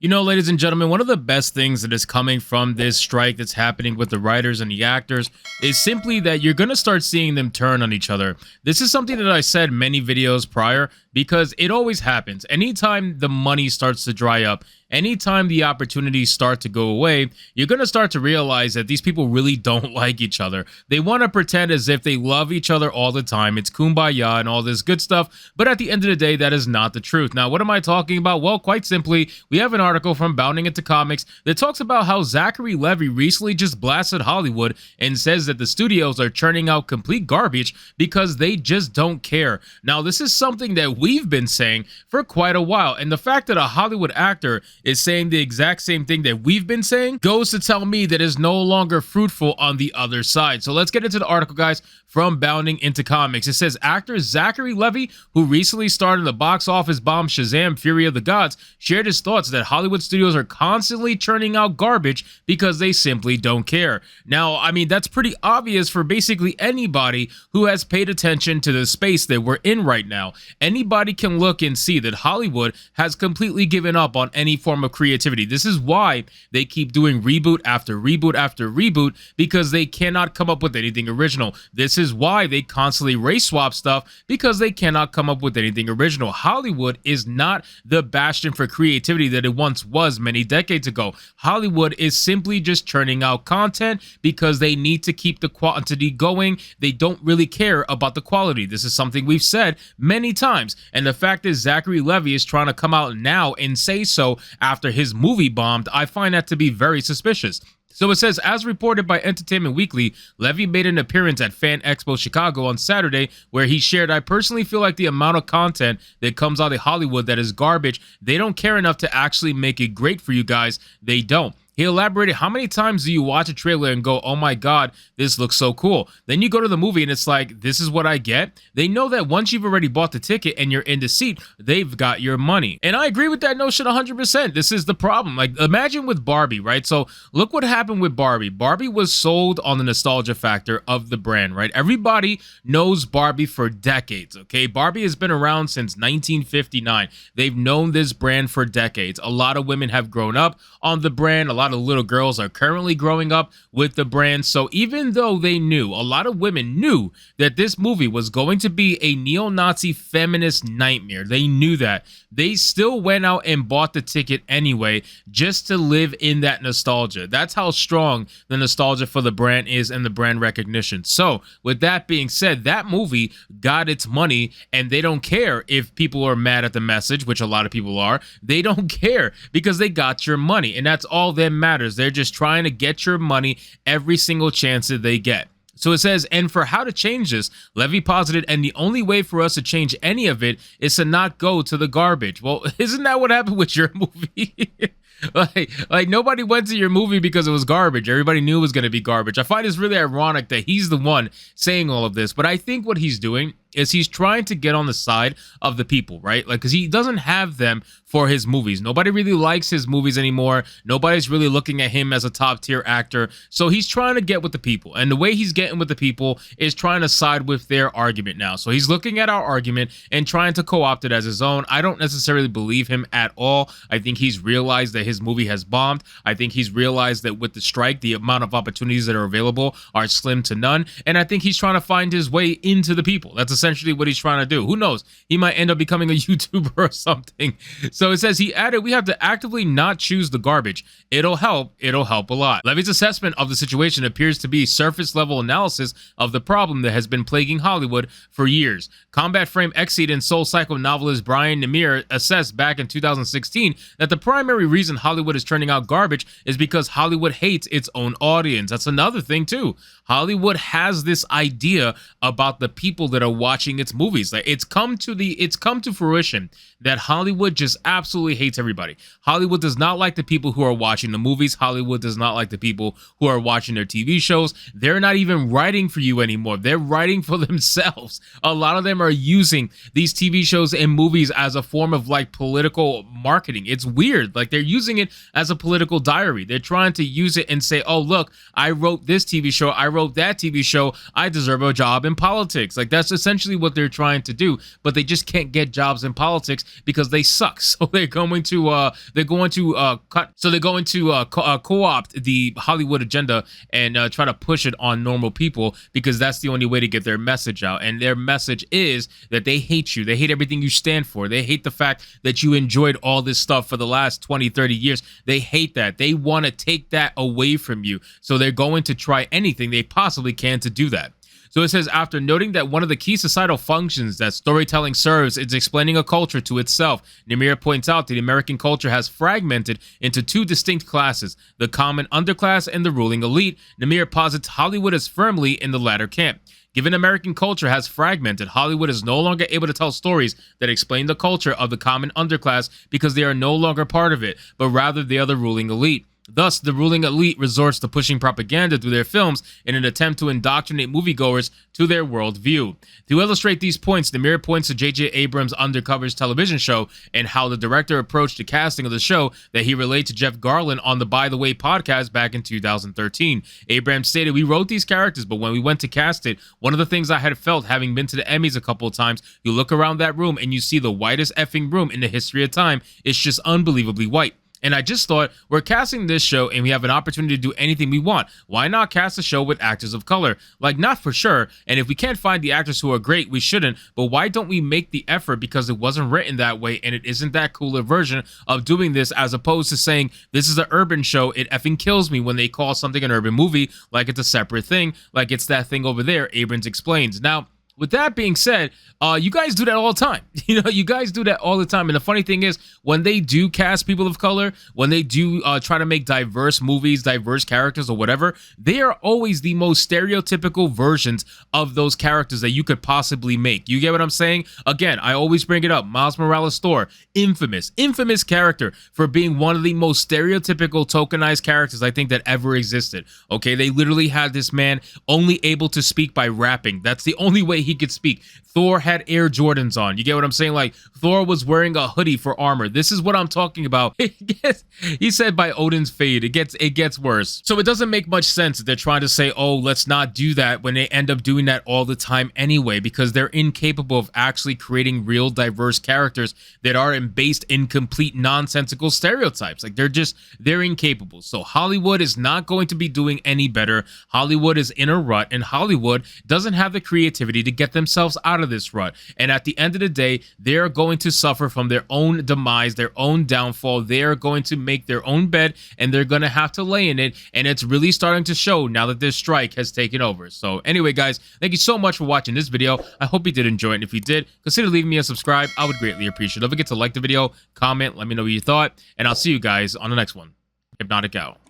You know, ladies and gentlemen, one of the best things that is coming from this strike that's happening with the writers and the actors is simply that you're going to start seeing them turn on each other. This is something that I said many videos prior because it always happens. Anytime the money starts to dry up, anytime the opportunities start to go away, you're going to start to realize that these people really don't like each other. They want to pretend as if they love each other all the time. It's kumbaya and all this good stuff. But at the end of the day, that is not the truth. Now, what am I talking about? Well, quite simply, we have an article from Bounding Into Comics that talks about how Zachary Levi recently just blasted Hollywood and says that the studios are churning out complete garbage because they just don't care. Now, this is something that we've been saying for quite a while. And the fact that a Hollywood actor is saying the exact same thing that we've been saying goes to tell me that is no longer fruitful on the other side. So let's get into the article, guys, from Bounding Into Comics. It says actor Zachary Levi, who recently starred in the box office bomb Shazam! Fury of the Gods, shared his thoughts that Hollywood studios are constantly churning out garbage because they simply don't care. Now, I mean, that's pretty obvious for basically anybody who has paid attention to the space that we're in right now. Anybody can look and see that Hollywood has completely given up on any form of creativity. This is why they keep doing reboot after reboot after reboot, because they cannot come up with anything original. This is why they constantly race swap stuff, because they cannot come up with anything original. Hollywood is not the bastion for creativity that it once was many decades ago. Hollywood is simply just churning out content because they need to keep the quantity going. They don't really care about the quality. This is something we've said many times, and the fact that Zachary Levi is trying to come out now and say so after his movie bombed, I find that to be very suspicious. So it says, as reported by Entertainment Weekly, Levi made an appearance at Fan Expo Chicago on Saturday, where he shared, "I personally feel like the amount of content that comes out of Hollywood that is garbage, they don't care enough to actually make it great for you guys. They don't." He elaborated, "How many times do you watch a trailer and go, oh my God, this looks so cool? Then you go to the movie and it's like, this is what I get?" They know that once you've already bought the ticket and you're in the seat, they've got your money. And I agree with that notion 100%. This is the problem. Like, imagine with Barbie, right? So look what happened with Barbie. Barbie was sold on the nostalgia factor of the brand, right? Everybody knows Barbie for decades, okay? Barbie has been around since 1959. They've known this brand for decades. A lot of women have grown up on the brand. A lot of little girls are currently growing up with the brand. So even though they knew, a lot of women knew that this movie was going to be a neo-Nazi feminist nightmare. They knew that. They still went out and bought the ticket anyway, just to live in that nostalgia. That's how strong the nostalgia for the brand is and the brand recognition. So with that being said, that movie got its money, and they don't care if people are mad at the message, which a lot of people are. They don't care because they got your money, and that's all that matters. They're just trying to get your money every single chance that they get. So it says, and for how to change this, Levi posited, and the only way for us to change any of it is to not go to the garbage. Well, isn't that what happened with your movie? like nobody went to your movie because it was garbage. Everybody knew it was going to be garbage. I find it's really ironic that he's the one saying all of this, but I think what he's doing is he's trying to get on the side of the people, right? Like, because he doesn't have them for his movies. Nobody really likes his movies anymore. Nobody's really looking at him as a top tier actor. So he's trying to get with the people. And the way he's getting with the people is trying to side with their argument now. So he's looking at our argument and trying to co-opt it as his own. I don't necessarily believe him at all. I think he's realized that his movie has bombed. I think he's realized that with the strike, the amount of opportunities that are available are slim to none. And I think he's trying to find his way into the people. That's essentially what he's trying to do. Who knows? He might end up becoming a YouTuber or something. So it says, he added, "We have to actively not choose the garbage. It'll help. It'll help a lot." Levi's assessment of the situation appears to be surface level analysis of the problem that has been plaguing Hollywood for years. Combat Frame Exceed and Soul Cycle novelist Brian Nemir assessed back in 2016 that the primary reason Hollywood is turning out garbage is because Hollywood hates its own audience. That's another thing too. Hollywood has this idea about the people that are watching its movies. Like, it's come to fruition that Hollywood just absolutely hates everybody. Hollywood does not like the people who are watching the movies. Hollywood does not like the people who are watching their TV shows. They're not even writing for you anymore. They're writing for themselves. A lot of them are using these TV shows and movies as a form of like political marketing. It's weird. Like, they're using it as a political diary. They're trying to use it and say, oh, look, I wrote this TV show. I wrote that TV show. I deserve a job in politics. Like, that's essentially essentially what they're trying to do, but they just can't get jobs in politics because they suck. So they're going to co-opt the Hollywood agenda and try to push it on normal people, because that's the only way to get their message out. And their message is that they hate you. They hate everything you stand for. They hate the fact that you enjoyed all this stuff for the last 20, 30 years. They hate that. They want to take that away from you. So they're going to try anything they possibly can to do that. So it says, after noting that one of the key societal functions that storytelling serves is explaining a culture to itself, Namir points out that the American culture has fragmented into two distinct classes, the common underclass and the ruling elite. Namir posits Hollywood is firmly in the latter camp. Given American culture has fragmented, Hollywood is no longer able to tell stories that explain the culture of the common underclass because they are no longer part of it, but rather they are the ruling elite. Thus, the ruling elite resorts to pushing propaganda through their films in an attempt to indoctrinate moviegoers to their worldview. To illustrate these points, Namir points to J.J. Abrams' Undercover's television show and how the director approached the casting of the show that he relayed to Jeff Garlin on the By the Way podcast back in 2013. Abrams stated, "We wrote these characters, but when we went to cast it, one of the things I had felt, having been to the Emmys a couple of times, you look around that room and you see the whitest effing room in the history of time. It's just unbelievably white. And I just thought, we're casting this show and we have an opportunity to do anything we want. Why not cast a show with actors of color? Like, not for sure. And if we can't find the actors who are great, we shouldn't. But why don't we make the effort, because it wasn't written that way and it isn't that cooler version of doing this, as opposed to saying, this is an urban show. It effing kills me when they call something an urban movie like it's a separate thing, like it's that thing over there," Abrams explains. Now, with that being said, you guys do that all the time. You guys do that all the time. And the funny thing is, when they do cast people of color, when they do try to make diverse movies, diverse characters or whatever, they are always the most stereotypical versions of those characters that you could possibly make. You get what I'm saying? Again, I always bring it up. Miles Morales' Thor, infamous character for being one of the most stereotypical tokenized characters I think that ever existed. Okay, they literally had this man only able to speak by rapping. That's the only way he could speak. Thor had Air Jordans on. You get what I'm saying? Like, Thor was wearing a hoodie for armor. This is what I'm talking about. He said by Odin's fade, it gets worse. So it doesn't make much sense that they're trying to say, oh, let's not do that, when they end up doing that all the time anyway, because they're incapable of actually creating real diverse characters that are based in complete nonsensical stereotypes. Like, they're incapable. So Hollywood is not going to be doing any better. Hollywood is in a rut, and Hollywood doesn't have the creativity to get themselves out of this rut. And at the end of the day, they're going to suffer from their own demise, their own downfall. They're going to make their own bed and they're going to have to lay in it. And it's really starting to show now that this strike has taken over. So anyway, guys, thank you so much for watching this video. I hope you did enjoy it. And if you did, consider leaving me a subscribe. I would greatly appreciate it. Don't forget to like the video, comment, let me know what you thought, and I'll see you guys on the next one. Hypnotic out.